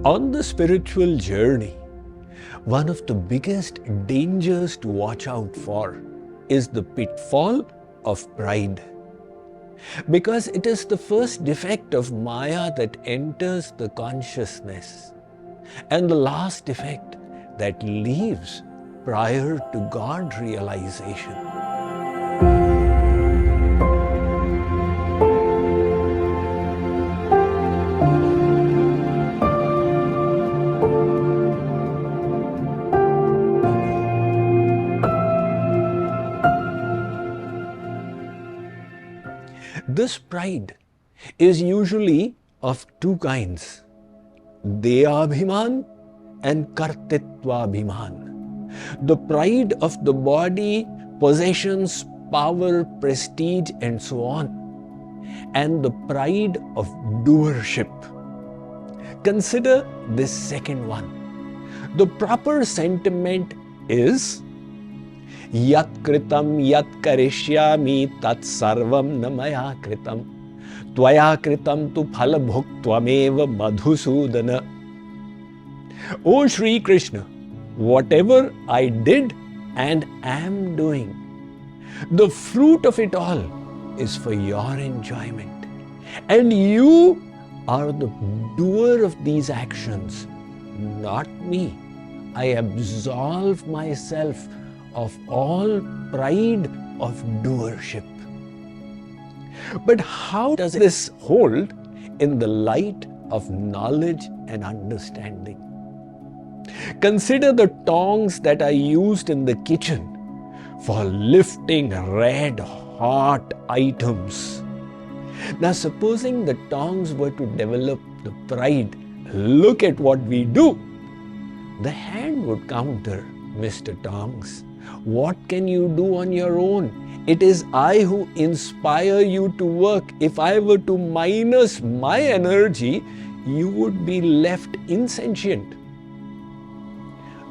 On the spiritual journey, one of the biggest dangers to watch out for is the pitfall of pride. Because it is the first defect of Maya that enters the consciousness, and the last defect that leaves prior to God realization. This pride is usually of two kinds, Deyabhiman and Kartitvabhiman. The pride of the body, possessions, power, prestige, and so on, and the pride of doership. Consider this second one. The proper sentiment is Yat kritam yat karishyami tat sarvam na maya kritam tvaya kritam tu phala bhuktvameva madhusudana. O Shri Krishna, whatever I did and am doing, the fruit of it all is for your enjoyment. And you are the doer of these actions, not me. I absolve myself of all pride of doership. But how does this hold in the light of knowledge and understanding? Consider the tongs that are used in the kitchen for lifting red hot items. Now, supposing the tongs were to develop the pride, look at what we do, the hand would counter, Mr. Tongs. What can you do on your own? It is I who inspire you to work. If I were to minus my energy, you would be left insentient.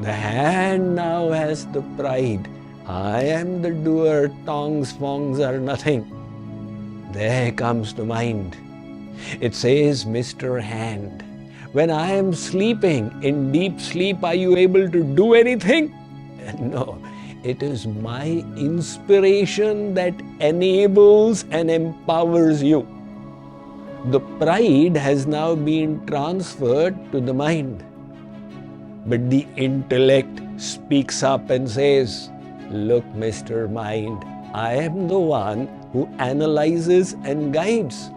The hand now has the pride. I am the doer, tongs, fongs are nothing. There comes to mind. It says, Mr. Hand, when I am sleeping in deep sleep, are you able to do anything? No. It is my inspiration that enables and empowers you. The pride has now been transferred to the mind. But the intellect speaks up and says, look, Mr. Mind, I am the one who analyzes and guides.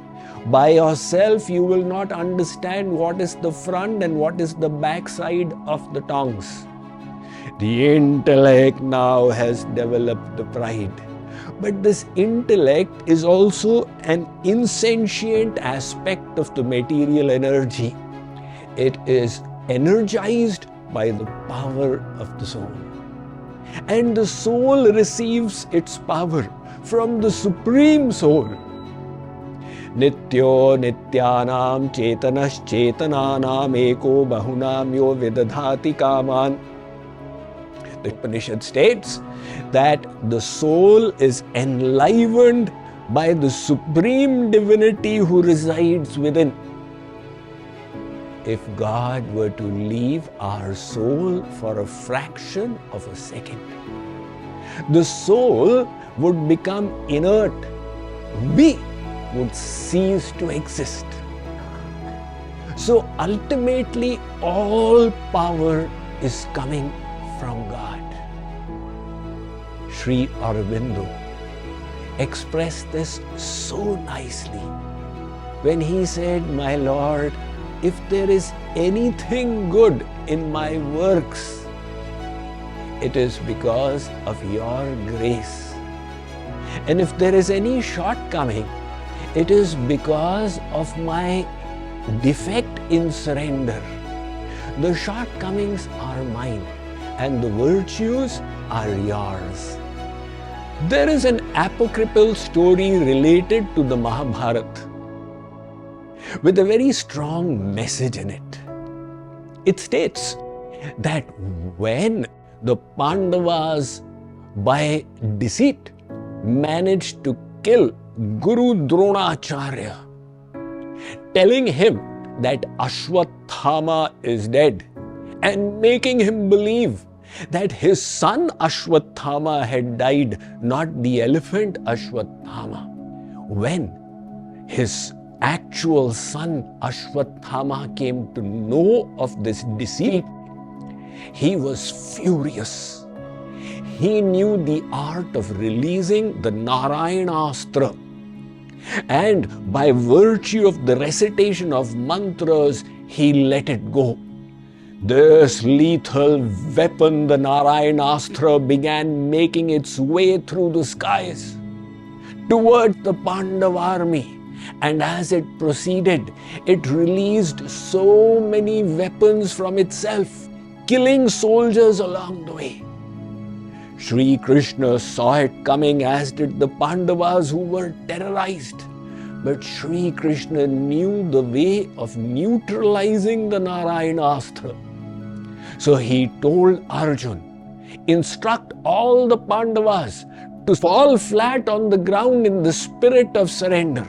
By yourself, you will not understand what is the front and what is the back side of the tongs. The intellect now has developed the pride. But this intellect is also an insentient aspect of the material energy. It is energized by the power of the soul. And the soul receives its power from the Supreme Soul. Nityo nityanam chetanas chetananam eko bahunam yo vidadhati kaman. The Upanishad states that the soul is enlivened by the Supreme Divinity who resides within. If God were to leave our soul for a fraction of a second, the soul would become inert. We would cease to exist. So ultimately, all power is coming from God. Sri Aurobindo expressed this so nicely when he said, my Lord, if there is anything good in my works, it is because of your grace. And if there is any shortcoming, it is because of my defect in surrender. The shortcomings are mine and the virtues are yours. There is an apocryphal story related to the Mahabharata with a very strong message in it. It states that when the Pandavas, by deceit, managed to kill Guru Dronacharya, telling him that Ashwatthama is dead and making him believe that his son Ashwatthama had died, not the elephant Ashwatthama. When his actual son Ashwatthama came to know of this deceit, he was furious. He knew the art of releasing the Narayanastra, and by virtue of the recitation of mantras, he let it go. This lethal weapon, the Narayanastra, began making its way through the skies towards the Pandava army, and as it proceeded, it released so many weapons from itself, killing soldiers along the way. Sri Krishna saw it coming, as did the Pandavas, who were terrorized. But Sri Krishna knew the way of neutralizing the Narayanastra. So he told Arjun, instruct all the Pandavas to fall flat on the ground in the spirit of surrender.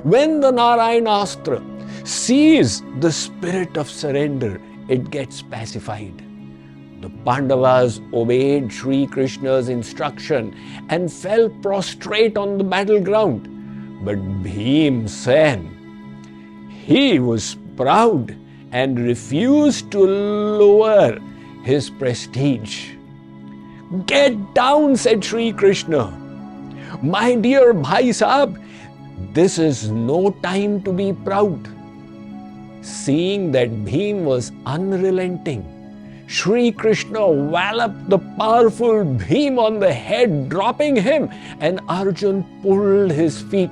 When the Narayanastra sees the spirit of surrender, it gets pacified. The Pandavas obeyed Sri Krishna's instruction and fell prostrate on the battleground. But Bhimsen, he was proud and refused to lower his prestige. Get down, said Sri Krishna. My dear Bhai Sahab, this is no time to be proud. Seeing that Bhim was unrelenting, Sri Krishna walloped the powerful Bhim on the head, dropping him, and Arjun pulled his feet.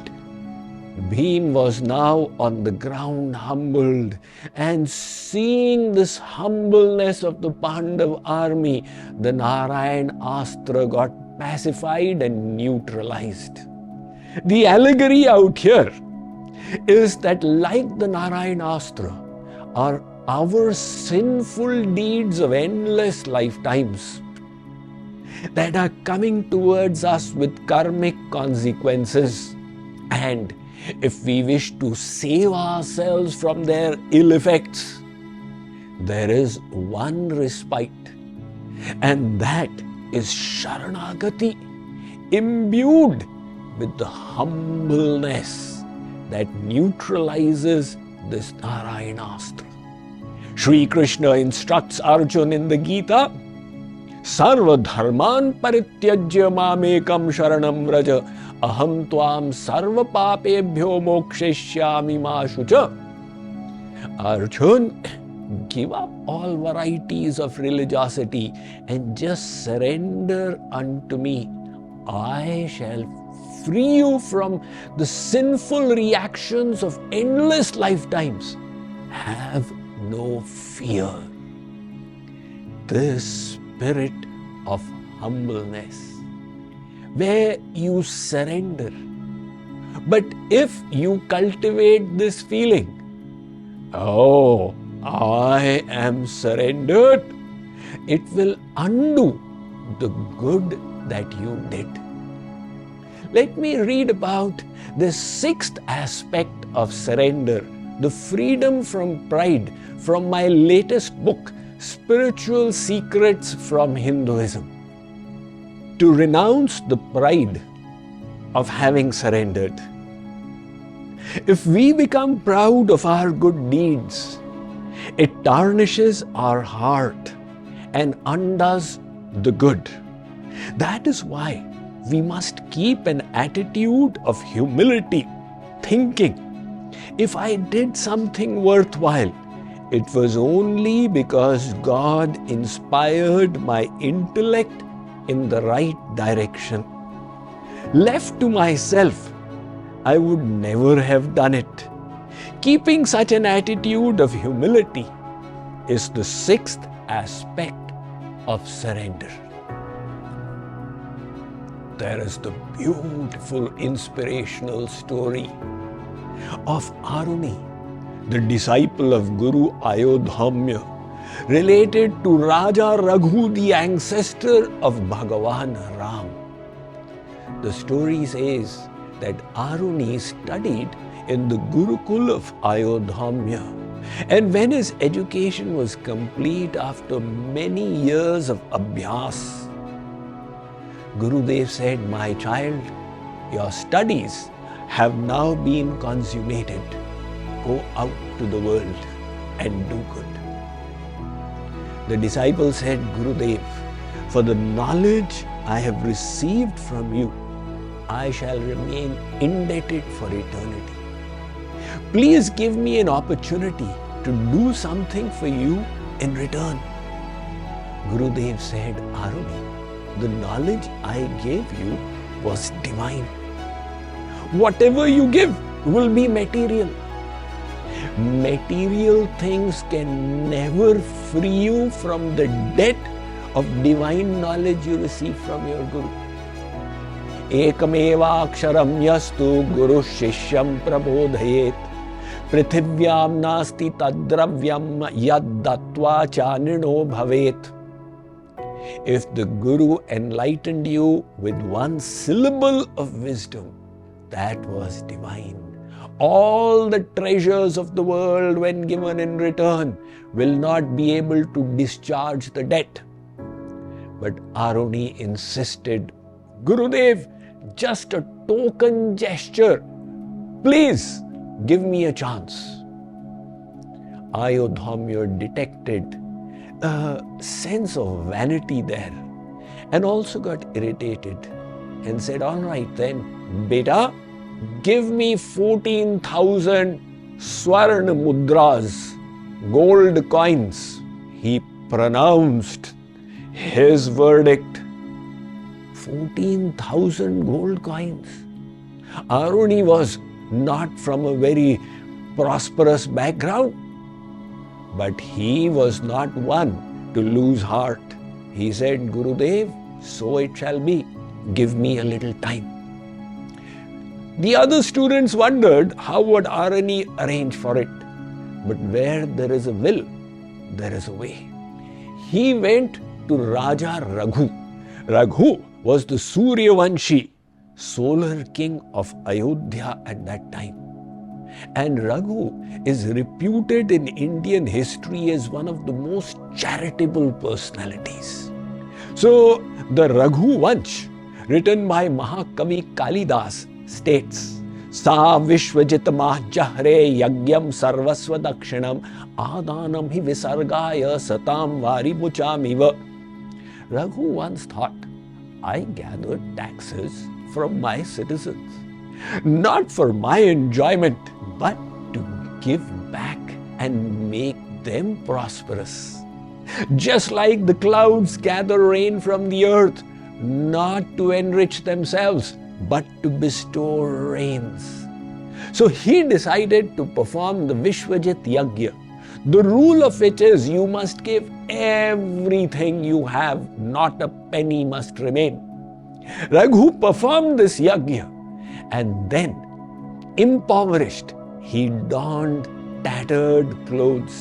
Bhim was now on the ground, humbled, and seeing this humbleness of the Pandav army, the Narayanastra got pacified and neutralized. The allegory out here is that, like the Narayanastra, our sinful deeds of endless lifetimes that are coming towards us with karmic consequences, and if we wish to save ourselves from their ill effects, there is one respite, and that is Sharanagati, imbued with the humbleness that neutralizes this Narayanastra. Sri Krishna instructs Arjun in the Gita, Sarva dharman parityajya mamekam sharanam vraja aham tvam sarva papebhyo moksheshyami ma shucha. Arjun, give up all varieties of religiosity and just surrender unto me. I shall free you from the sinful reactions of endless lifetimes. Have no fear. This spirit of humbleness, where you surrender. But if you cultivate this feeling, oh, I am surrendered, it will undo the good that you did. Let me read about the sixth aspect of surrender, the freedom from pride, from my latest book, Spiritual Secrets from Hinduism. To renounce the pride of having surrendered. If we become proud of our good deeds, it tarnishes our heart and undoes the good. That is why we must keep an attitude of humility, thinking, if I did something worthwhile, it was only because God inspired my intellect in the right direction. Left to myself, I would never have done it. Keeping such an attitude of humility is the sixth aspect of surrender. There is the beautiful inspirational story of Aruni, the disciple of Guru Ayodhamya, related to Raja Raghu, the ancestor of Bhagavan Ram. The story says that Aruni studied in the Gurukul of Ayodhya. And when his education was complete after many years of abhyas, Gurudev said, "My child, your studies have now been consummated. Go out to the world and do good." The disciple said, "Gurudev, for the knowledge I have received from you, I shall remain indebted for eternity. Please give me an opportunity to do something for you in return." Gurudev said, "Aruni, the knowledge I gave you was divine. Whatever you give will be material. Material things can never free you from the debt of divine knowledge you receive from your Guru. Ekameva aksharam yastu guru shishyam prabodhayet prithivyam nasti tadravyam yad dattva chanino bhavet." If the Guru enlightened you with one syllable of wisdom, that was divine. All the treasures of the world, when given in return, will not be able to discharge the debt. But Aruni insisted, "Gurudev, just a token gesture. Please give me a chance." Ayodhya detected a sense of vanity there and also got irritated and said, "All right then, beta, give me 14,000 Swarna mudras, gold coins." He pronounced his verdict. 14,000 gold coins. Aruni was not from a very prosperous background, but he was not one to lose heart. He said, "Gurudev, so it shall be. Give me a little time." The other students wondered how would Aruni arrange for it. But where there is a will, there is a way. He went to Raja Raghu. Raghu was the Suryavanshi, solar king of Ayodhya at that time. And Raghu is reputed in Indian history as one of the most charitable personalities. So the Raghu Vansh, written by Mahakavi Kalidas, states, "Sa Vishwajit Mahjahre Yagyam Sarvasva Dakshinam Adanam Hi Visargaya Satam Vari Muchamiva." Raghu once thought, "I gathered taxes from my citizens, not for my enjoyment, but to give back and make them prosperous. Just like the clouds gather rain from the earth, not to enrich themselves, but to bestow rains." So he decided to perform the Vishwajit Yagya, the rule of which is you must give everything you have, not a penny must remain. Raghu performed this Yagya, and then, impoverished, he donned tattered clothes,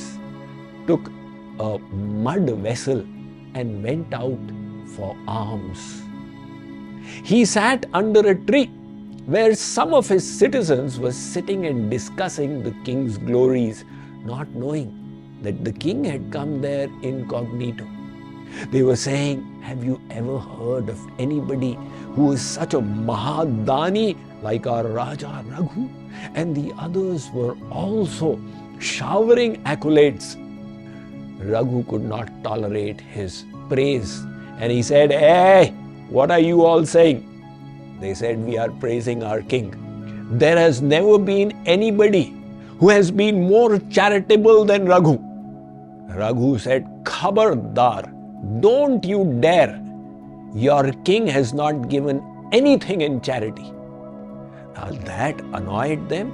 took a mud vessel and went out for alms. He sat under a tree where some of his citizens were sitting and discussing the king's glories, not knowing that the king had come there incognito. They were saying, "Have you ever heard of anybody who is such a Mahadani like our Raja Raghu?" And the others were also showering accolades. Raghu could not tolerate his praise, and he said, "Hey, what are you all saying?" They said, "We are praising our king. There has never been anybody who has been more charitable than Raghu." Raghu said, "Khabardar, don't you dare. Your king has not given anything in charity." Now that annoyed them.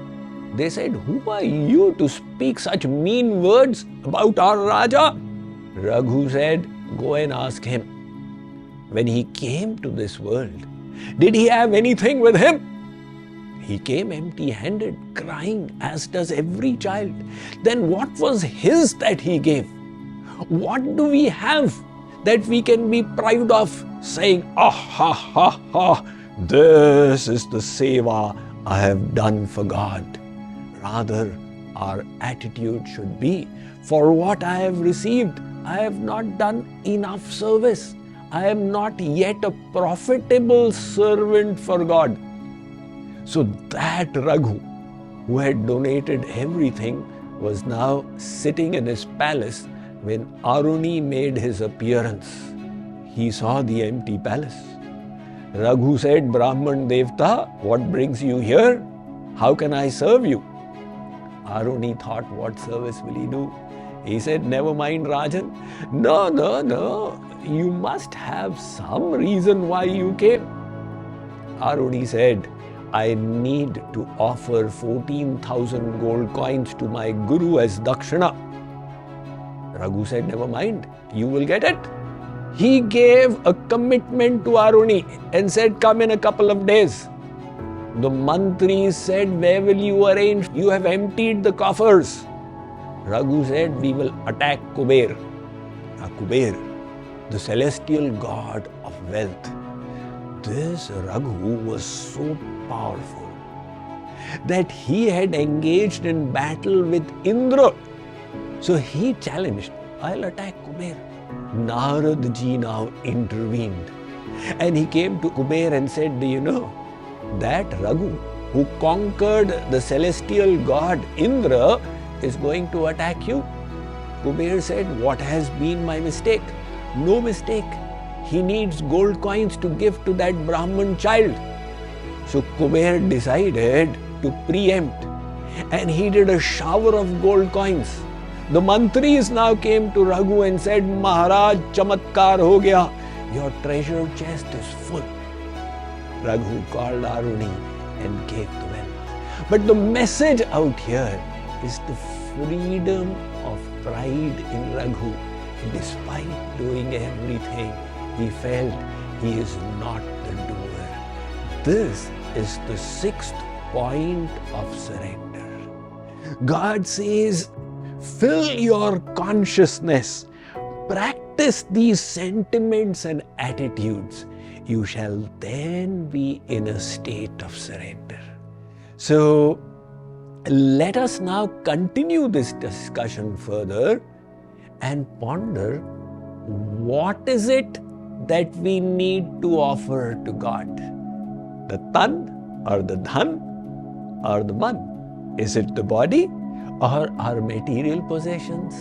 They said, "Who are you to speak such mean words about our Raja?" Raghu said, "Go and ask him. When he came to this world, did he have anything with him? He came empty-handed, crying, as does every child. Then what was his that he gave? What do we have that we can be proud of, saying, 'Ah, ha, ha, ha, this is the seva I have done for God'?" Rather, our attitude should be, for what I have received, I have not done enough service. I am not yet a profitable servant for God. So that Raghu, who had donated everything, was now sitting in his palace when Aruni made his appearance. He saw the empty palace. Raghu said, Brahman Devta, what brings you here? How can I serve you? Aruni thought, what service will he do? He said, never mind, Rajan. No. You must have some reason why you came. Aruni said, I need to offer 14,000 gold coins to my guru as dakshina. Raghu said, never mind, you will get it. He gave a commitment to Aruni and said, come in a couple of days. The mantris said, where will you arrange? You have emptied the coffers. Raghu said, we will attack Kuber. Kuber, the celestial god of wealth. This Raghu was so powerful that he had engaged in battle with Indra. So he challenged, I'll attack Kuber. Narad ji now intervened. And he came to Kuber and said, do you know, that Raghu who conquered the celestial god Indra is going to attack you? Kuber said, what has been my mistake? No mistake. He needs gold coins to give to that Brahman child. So Kuber decided to preempt, and he did a shower of gold coins. The mantris now came to Raghu and said, Maharaj, chamatkar ho gaya. Your treasure chest is full. Raghu called Aruni and gave the wealth. But the message out here is the freedom of pride in Raghu. Despite doing everything, he felt he is not the doer. This is the sixth point of surrender. God says, fill your consciousness, practice these sentiments and attitudes. You shall then be in a state of surrender. So, let us now continue this discussion further and ponder, what is it that we need to offer to God? The tan or the dhan or the man? Is it the body or our material possessions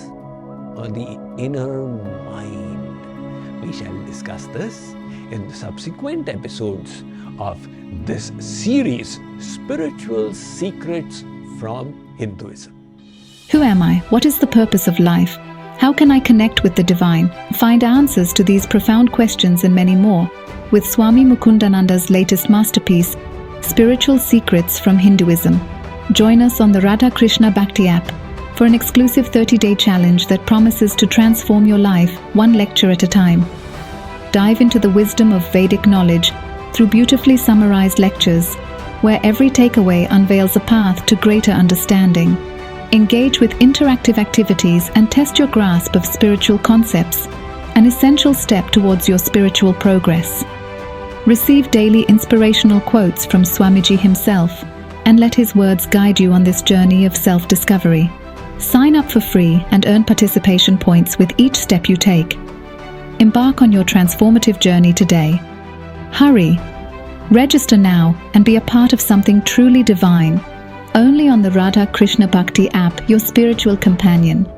or the inner mind? We shall discuss this in the subsequent episodes of this series, Spiritual Secrets from Hinduism. Who am I? What is the purpose of life? How can I connect with the divine? Find answers to these profound questions and many more with Swami Mukundananda's latest masterpiece, Spiritual Secrets from Hinduism. Join us on the Radha Krishna Bhakti app for an exclusive 30-day challenge that promises to transform your life one lecture at a time. Dive into the wisdom of Vedic knowledge through beautifully summarized lectures, where every takeaway unveils a path to greater understanding. Engage with interactive activities and test your grasp of spiritual concepts, an essential step towards your spiritual progress. Receive daily inspirational quotes from Swamiji himself and let his words guide you on this journey of self-discovery. Sign up for free and earn participation points with each step you take. Embark on your transformative journey today. Hurry! Register now and be a part of something truly divine. Only on the Radha Krishna Bhakti app, your spiritual companion.